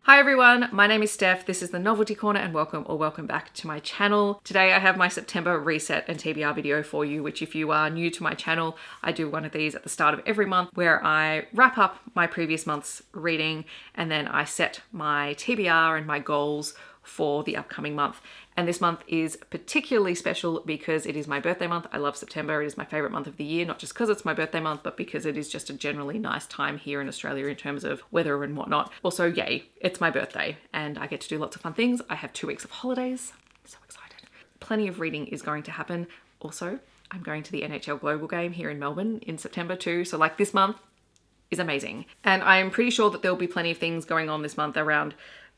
Hi everyone, my name is Steph, this is the Novelty Corner and welcome back to my channel. Today I have my September reset and TBR video for you, which if you are new to my channel, I do one of these at the start of every month where I wrap up my previous month's reading and then I set my TBR and my goals for the upcoming month. And this month is particularly special because it is my birthday month. I love September. It is my favorite month of the year, not just because it's my birthday month, but because it is just a generally nice time here in Australia in terms of weather and whatnot. Also, yay, it's my birthday and I get to do lots of fun things. I have 2 weeks of holidays. I'm so excited. Plenty of reading is going to happen. Also, I'm going to the NHL Global Game here in Melbourne in September too. So like this month is amazing. And I'm pretty sure that there'll be plenty of things going on this month around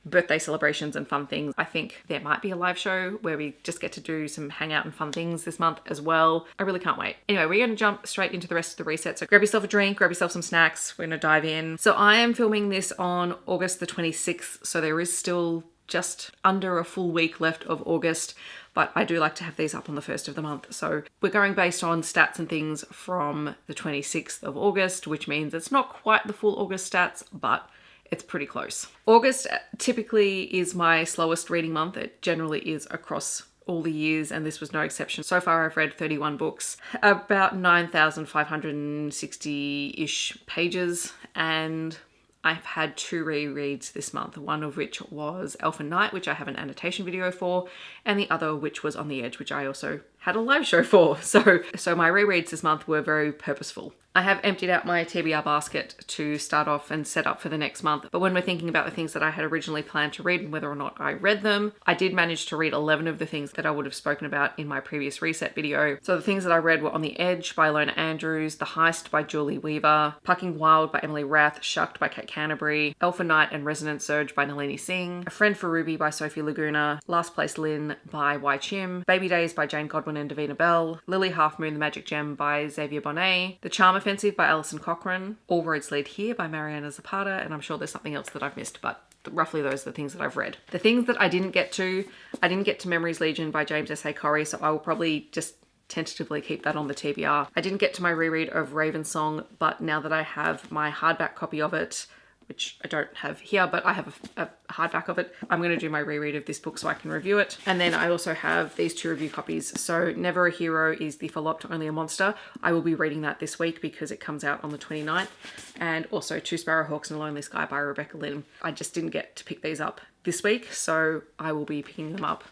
birthday celebrations and fun things. I think there might be a live show where we just get to do some hangout and fun things this month as well. I really can't wait. Anyway, we're going to jump straight into the rest of the reset. So grab yourself a drink, grab yourself some snacks. We're going to dive in. So I am filming this on August the 26th. So there is still just under a full week left of August, but I do like to have these up on the 1st of the month. So we're going based on stats and things from the 26th of August, which means it's not quite the full August stats, but it's pretty close. August typically is my slowest reading month. It generally is across all the years, and this was no exception. So far, I've read 31 books, about 9,560-ish pages, and I've had 2 rereads this month, one of which was Elfin Night, which I have an annotation video for, and the other which was On the Edge, which I also had a live show for. So my rereads this month were very purposeful. I have emptied out my TBR basket to start off and set up for the next month. But when we're thinking about the things that I had originally planned to read and whether or not I read them, I did manage to read 11 of the things that I would have spoken about in my previous reset video. So the things that I read were On the Edge by Ilona Andrews, The Heist by Julie Weaver, Plucking Wild by Emily Rath, Shucked by Canterbary, Elfin Night and Resonant Surge by Nalini Singh, A Friend for Ruby by Sofie Laguna, Last Place Lynn by Chim, Baby Days by Jane Godwin and Davina Bell, Lily Half Moon the Magic Gem by Xavier Bonet, The Charm Offensive by Alison Cochrun, All Roads Lead Here by Mariana Zapata, and I'm sure there's something else that I've missed, but roughly those are the things that I've read. The things that I didn't get to Memories Legion by James S.A. Corey, so I will probably just tentatively keep that on the TBR. I didn't get to my reread of Ravensong, but now that I have my hardback copy of it, which I don't have here, but I have a hardback of it, I'm going to do my reread of this book so I can review it. And then I also have these 2 review copies. So Never a Hero is The Folloped Only a Monster. I will be reading that this week because it comes out on the 29th. And also Two Sparrowhawks and a Lonely Sky by Rebecca Lynn. I just didn't get to pick these up this week, so I will be picking them up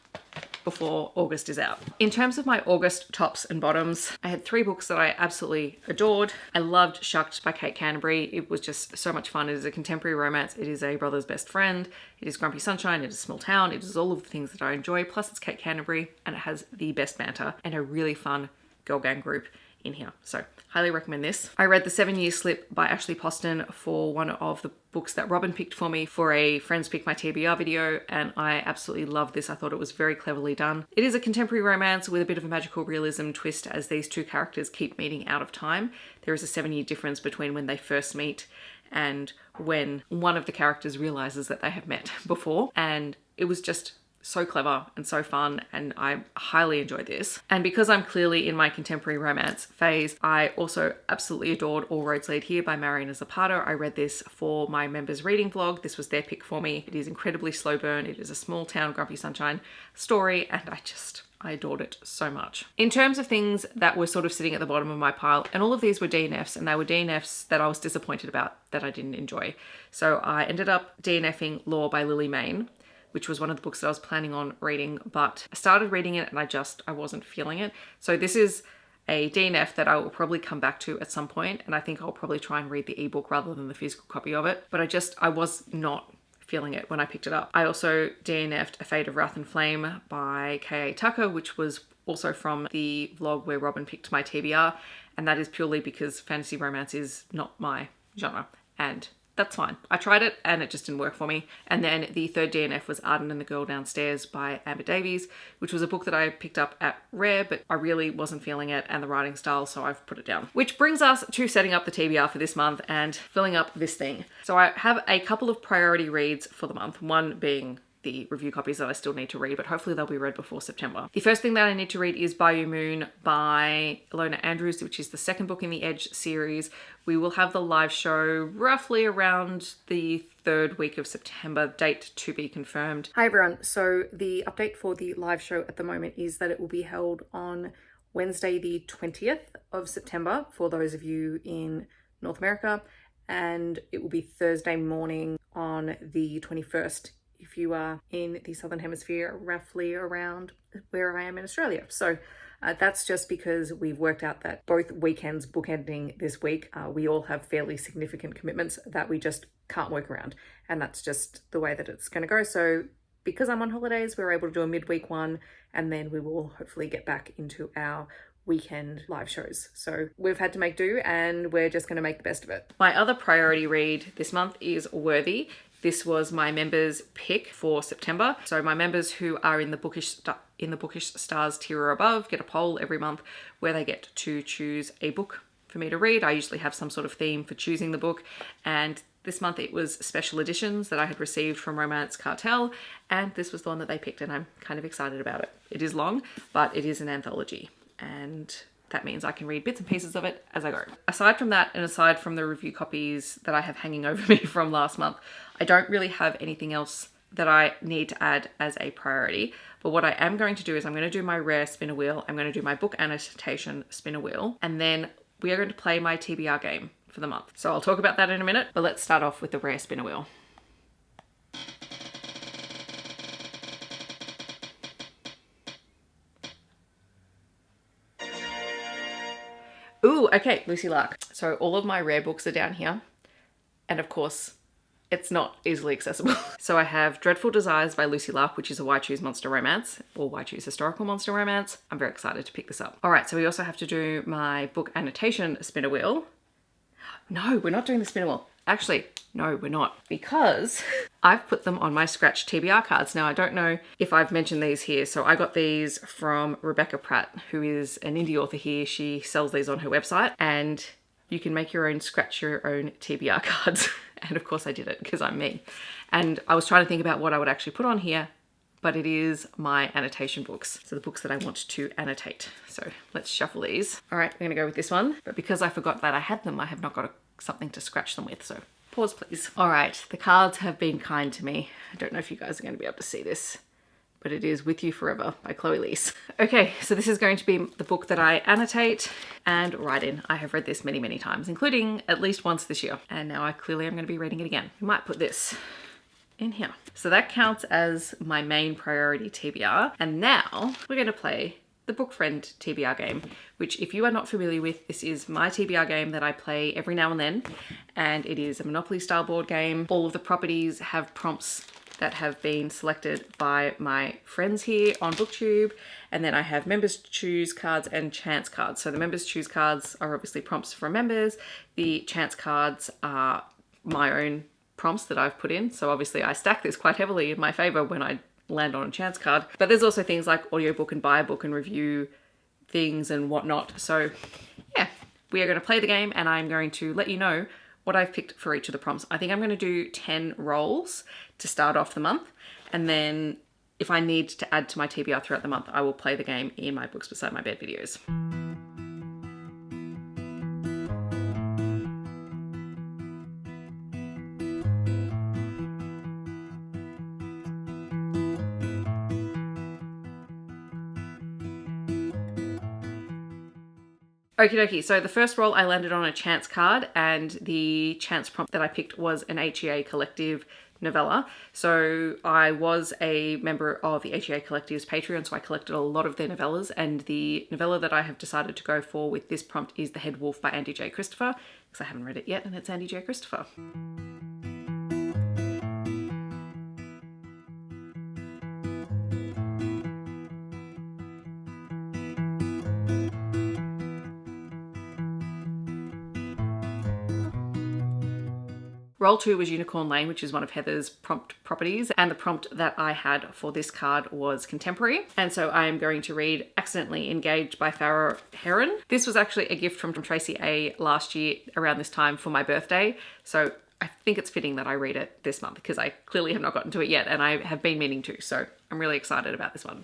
before August is out. In terms of my August tops and bottoms, I had 3 books that I absolutely adored. I loved Shucked by Kate Canterbury. It was just so much fun. It is a contemporary romance. It is a brother's best friend. It is Grumpy Sunshine. It is Small Town. It is all of the things that I enjoy. Plus it's Kate Canterbury and it has the best banter and a really fun girl gang group in here. So highly recommend this. I read The 7 Year Slip by Ashley Poston for one of the books that Robin picked for me for a Friends Pick My TBR video, and I absolutely love this. I thought it was very cleverly done. It is a contemporary romance with a bit of a magical realism twist as these 2 characters keep meeting out of time. There is a 7-year difference between when they first meet and when one of the characters realizes that they have met before, and it was just so clever and so fun, and I highly enjoyed this. And because I'm clearly in my contemporary romance phase, I also absolutely adored All Roads Lead Here by Mariana Zapata. I read this for my members reading vlog. This was their pick for me. It is incredibly slow burn. It is a small town Grumpy Sunshine story, and I adored it so much. In terms of things that were sort of sitting at the bottom of my pile, and all of these were DNFs, and they were DNFs that I was disappointed about, that I didn't enjoy. So I ended up DNFing Law by Lily Mayne, which was one of the books that I was planning on reading, but I started reading it and I wasn't feeling it. So this is a DNF that I will probably come back to at some point, and I think I'll probably try and read the ebook rather than the physical copy of it. But I was not feeling it when I picked it up. I also DNF'd A Fate of Wrath and Flame by K.A. Tucker, which was also from the vlog where Robin picked my TBR, and that is purely because fantasy romance is not my genre, and that's fine. I tried it and it just didn't work for me. And then the 3rd DNF was Arden and the Girl Downstairs by Amber Davies, which was a book that I picked up at Rare, but I really wasn't feeling it and the writing style, so I've put it down. Which brings us to setting up the TBR for this month and filling up this thing. So I have a couple of priority reads for the month, one being the review copies that I still need to read, but hopefully they'll be read before September. The first thing that I need to read is Bayou Moon by Ilona Andrews, which is the second book in the Edge series. We will have the live show roughly around the third week of September, date to be confirmed. Hi everyone, so the update for the live show at the moment is that it will be held on Wednesday the 20th of September for those of you in North America, and it will be Thursday morning on the 21st if you are in the Southern Hemisphere, roughly around where I am in Australia. So that's just because we've worked out that both weekends bookending this week, we all have fairly significant commitments that we just can't work around. And that's just the way that it's going to go. So because I'm on holidays, we're able to do a midweek one, and then we will hopefully get back into our weekend live shows. So we've had to make do, and we're just going to make the best of it. My other priority read this month is Worthy. This was my members' pick for September. So my members who are in the bookish stars tier or above get a poll every month where they get to choose a book for me to read. I usually have some sort of theme for choosing the book, and this month it was special editions that I had received from Romance Cartel, and this was the one that they picked, and I'm kind of excited about it. It is long, but it is an anthology, and that means I can read bits and pieces of it as I go. Aside from that, and aside from the review copies that I have hanging over me from last month, I don't really have anything else that I need to add as a priority. But what I am going to do is I'm going to do my rare spinner wheel, I'm going to do my book annotation spinner wheel, and then we are going to play my TBR game for the month. So I'll talk about that in a minute, but let's start off with the rare spinner wheel. Ooh, okay, Lucy Lark. So all of my rare books are down here. And of course, it's not easily accessible. So I have Dreadful Desires by Lucy Lark, which is a Why Choose Monster Romance, or Why Choose Historical Monster Romance. I'm very excited to pick this up. All right, so we also have to do my book annotation spinner wheel. No, we're not doing the spinner wheel. Actually, no, we're not, because I've put them on my scratch TBR cards. Now, I don't know if I've mentioned these here. So I got these from Rebecca Pratt, who is an indie author here. She sells these on her website, and you can make your own, scratch your own TBR cards. And of course I did it because I'm me. And I was trying to think about what I would actually put on here, but it is my annotation books. So the books that I want to annotate. So let's shuffle these. All right, we're gonna go with this one. But because I forgot that I had them, I have not got something to scratch them with. So pause, please. All right, the cards have been kind to me. I don't know if you guys are gonna be able to see this, but it is With You Forever by Chloe Leese. Okay, so this is going to be the book that I annotate and write in. I have read this many, many times, including at least once this year. And now I clearly am going to be reading it again. We might put this in here. So that counts as my main priority TBR. And now we're going to play the Book Friend TBR game, which if you are not familiar with, this is my TBR game that I play every now and then. And it is a Monopoly style board game. All of the properties have prompts that have been selected by my friends here on BookTube. And then I have members choose cards and chance cards. So the members choose cards are obviously prompts from members. The chance cards are my own prompts that I've put in. So obviously I stack this quite heavily in my favor when I land on a chance card. But there's also things like audiobook and buy a book and review things and whatnot. So yeah, we are going to play the game, and I'm going to let you know what I've picked for each of the prompts. I think I'm going to do 10 rolls to start off the month, and then if I need to add to my TBR throughout the month, I will play the game in my Books Beside My Bed videos. Okie dokie, so the first roll I landed on a chance card, and the chance prompt that I picked was an HEA Collective novella. So I was a member of the HEA Collective's Patreon, so I collected a lot of their novellas, and the novella that I have decided to go for with this prompt is The Head Wolf by Andy J. Christopher, because I haven't read it yet, and it's Andy J. Christopher. Roll 2 was Unicorn Lane, which is one of Heather's prompt properties, and the prompt that I had for this card was Contemporary. And so I am going to read Accidentally Engaged by Farrah Heron. This was actually a gift from Tracy A last year around this time for my birthday. So I think it's fitting that I read it this month because I clearly have not gotten to it yet and I have been meaning to. So I'm really excited about this one.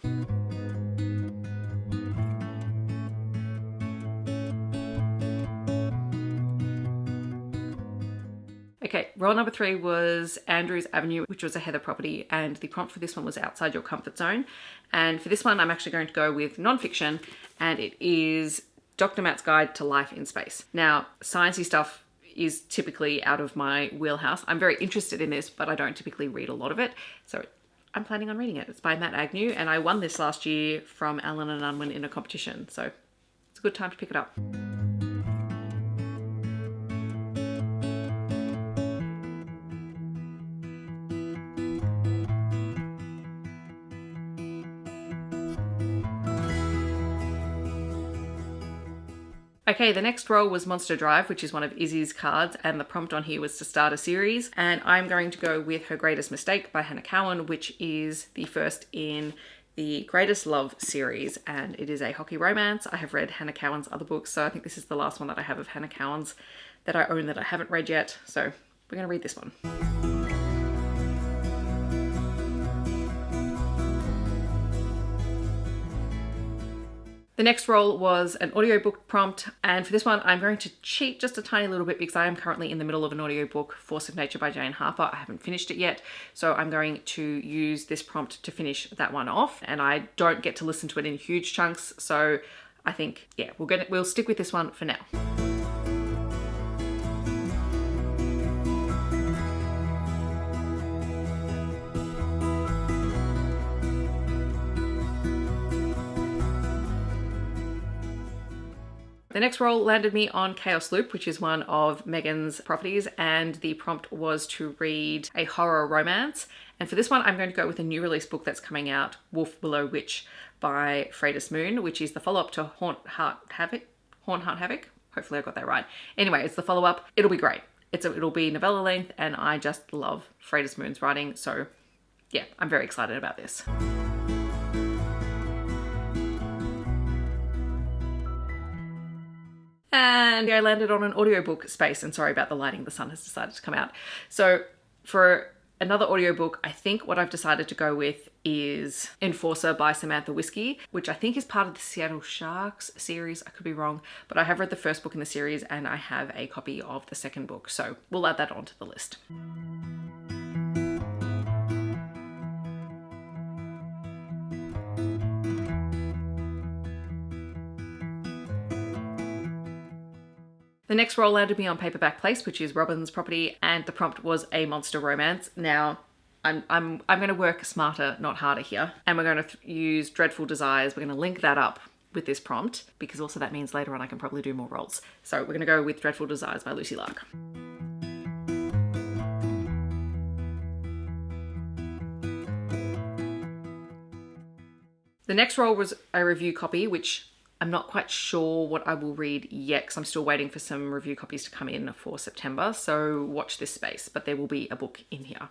Okay, roll number 3 was Andrews Avenue, which was a Heather property, and the prompt for this one was Outside Your Comfort Zone. And for this one, I'm actually going to go with non-fiction, and it is Dr. Matt's Guide to Life in Space. Now, sciencey stuff is typically out of my wheelhouse. I'm very interested in this, but I don't typically read a lot of it, so I'm planning on reading it. It's by Matt Agnew, and I won this last year from Alan and Unwin in a competition, so it's a good time to pick it up. Okay, the next roll was Monster Drive, which is one of Izzy's cards, and the prompt on here was to start a series, and I'm going to go with Her Greatest Mistake by Hannah Cowan, which is the first in the Greatest Love series, and it is a hockey romance. I have read Hannah Cowan's other books, so I think this is the last one that I have of Hannah Cowan's that I own that I haven't read yet, so we're going to read this one. The next roll was an audiobook prompt, and for this one I'm going to cheat just a tiny little bit because I am currently in the middle of an audiobook, Force of Nature by Jane Harper. I haven't finished it yet, so I'm going to use this prompt to finish that one off, and I don't get to listen to it in huge chunks, so I think, yeah, we'll stick with this one for now. The next roll landed me on Chaos Loop, which is one of Megan's properties, and the prompt was to read a horror romance. And for this one, I'm going to go with a new release book that's coming out, Wolf Willow Witch by Freydis Moon, which is the follow-up to Haunt Heart Havoc. Hopefully I got that right. Anyway, it's the follow-up. It'll be great. It'll be novella length, and I just love Freydis Moon's writing. So yeah, I'm very excited about this. And I landed on an audiobook space, and sorry about the lighting, the sun has decided to come out. So for another audiobook, I think what I've decided to go with is Enforcer by Samantha Whiskey, which I think is part of the Seattle Sharks series. I could be wrong, but I have read the first book in the series and I have a copy of the second book, so we'll add that onto the list. The next roll landed me on Paperback Place, which is Robin's property, and the prompt was a monster romance. Now, I'm going to work smarter, not harder here, and we're going to use Dreadful Desires. We're going to link that up with this prompt, because also that means later on I can probably do more rolls. So we're going to go with Dreadful Desires by Lucy Lark. The next roll was a review copy, which I'm not quite sure what I will read yet because I'm still waiting for some review copies to come in for September, so watch this space, but there will be a book in here.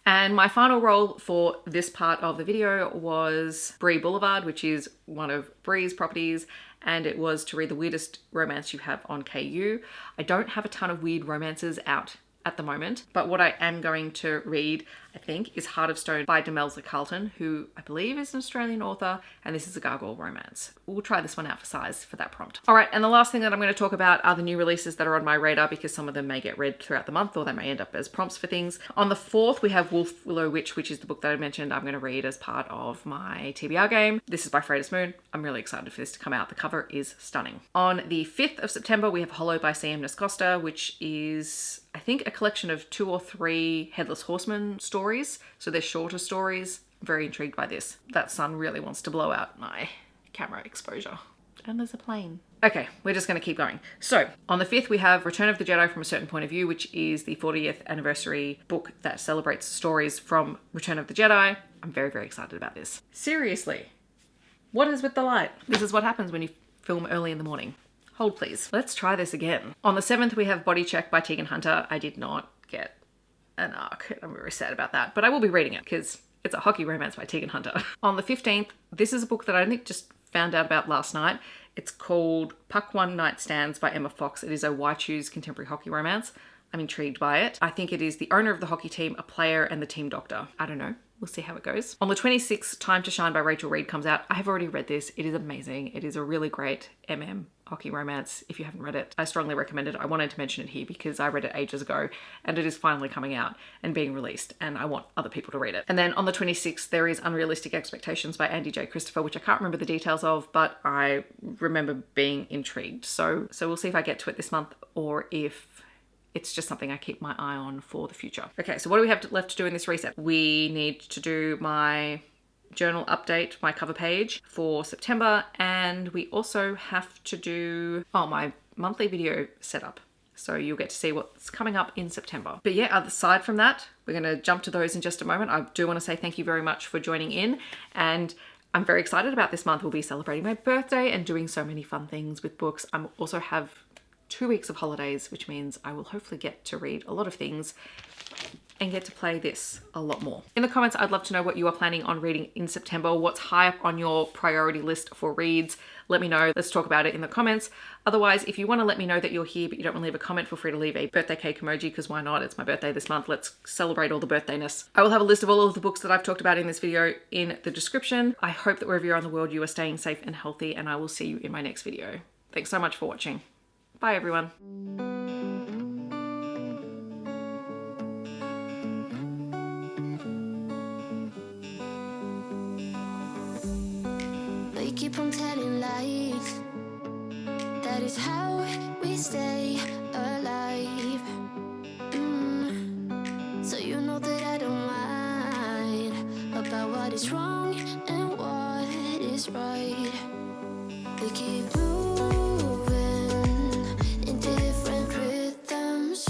And my final roll for this part of the video was Bree Boulevard, which is one of Bree's properties, and it was to read the weirdest romance you have on KU. I don't have a ton of weird romances out at the moment, but what I am going to read, I think, is Heart of Stone by Demelza Carlton, who I believe is an Australian author, and this is a gargoyle romance. We'll try this one out for size for that prompt. All right, and the last thing that I'm going to talk about are the new releases that are on my radar, because some of them may get read throughout the month, or they may end up as prompts for things. On the 4th, we have Wolf Willow Witch, which is the book that I mentioned I'm going to read as part of my TBR game. This is by Freydis Moon. I'm really excited for this to come out. The cover is stunning. On the 5th of September, we have Hollow by CM Nascosta, which is, I think, a collection of 2 or 3 Headless Horseman stories. So they're shorter stories. I'm very intrigued by this. That sun really wants to blow out my camera exposure. And there's a plane. Okay, we're just going to keep going. So on the 5th, we have Return of the Jedi from a Certain Point of View, which is the 40th anniversary book that celebrates stories from Return of the Jedi. I'm very, very excited about this. Seriously, what is with the light? This is what happens when you film early in the morning. Hold please. Let's try this again. On the 7th, we have Body Check by Tegan Hunter. I did not get an arc. I'm very sad about that, but I will be reading it because It's a hockey romance by Tegan Hunter. On the 15th, this is a book that I only just found out about last night. It's called Puck One Night Stands by Emma Fox. It is a Why Choose contemporary hockey romance. I'm intrigued by it. I think it is the owner of the hockey team, a player, and the team doctor. I don't know. We'll see how it goes. On the 26th, Time to Shine by Rachel Reed comes out. I have already read this. It is amazing. It is a really great hockey romance. If you haven't read it, I strongly recommend it. I wanted to mention it here because I read it ages ago and it is finally coming out and being released and I want other people to read it. And then on the 26th, there is Unrealistic Expectations by Andy J. Christopher, which I can't remember the details of, but I remember being intrigued. So we'll see if I get to it this month or if it's just something I keep my eye on for the future. Okay, so what do we have left to do in this reset? We need to do my journal update, my cover page for September, and we also have to do, my monthly video setup. So you'll get to see what's coming up in September. But yeah, aside from that, we're gonna jump to those in just a moment. I do wanna say thank you very much for joining in, and I'm very excited about this month. We'll be celebrating my birthday and doing so many fun things with books. I also have 2 weeks of holidays, which means I will hopefully get to read a lot of things and get to play this a lot more. In the comments, I'd love to know what you are planning on reading in September. What's high up on your priority list for reads? Let me know. Let's talk about it in the comments. Otherwise, if you want to let me know that you're here but you don't want to leave a comment, feel free to leave a birthday cake emoji, because why not? It's my birthday this month. Let's celebrate all the birthdayness. I will have a list of all of the books that I've talked about in this video in the description. I hope that wherever you're in the world, you are staying safe and healthy, and I will see you in my next video. Thanks so much for watching. Bye everyone. We keep on telling lies. That is how we stay alive. So you know that I don't mind about what is wrong and what is right. We keep moving in different rhythms.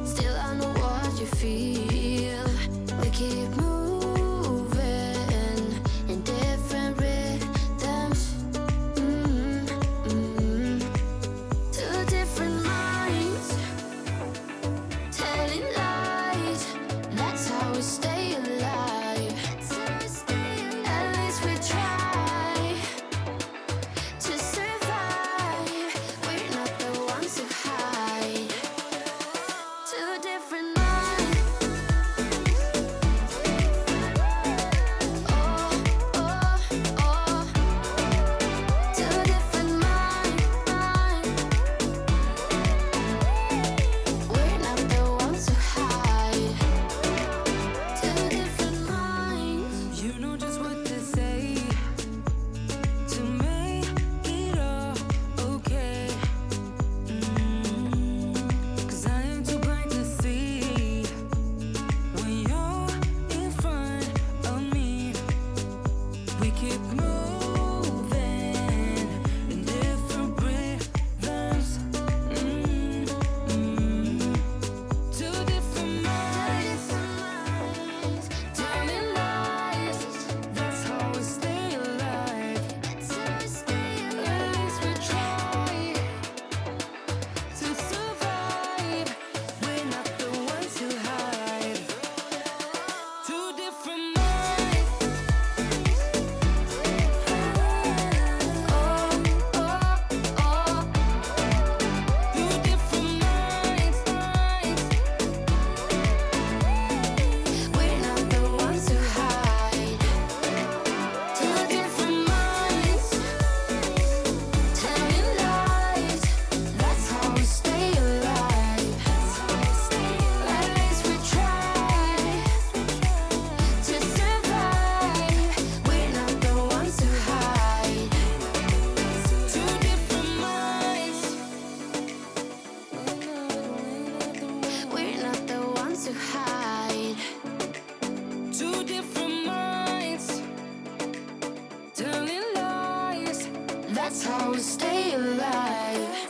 Still I know what you feel. We keep moving in different rhythms. Two different minds telling lies. That's how we stay alive. At least we try to survive. We're not the ones who hide. Two different minds. Two different minds. We're not the ones who hide. Two different minds. You know just what to say to make it all okay. 'Cause I am too blind to see when you're in front of me. We keep moving in different rhythms. Two different minds telling lies. That's how we stay alive. At least we try to survive. We're not the ones who hide. Two different minds. Two different minds. We're not the ones who hide. Two different minds telling lies. That's how we stay alive. At least we try to survive. We're not the ones who hide. Two different minds. We're not the ones who hide. Two different minds telling lies. That's how we stay alive.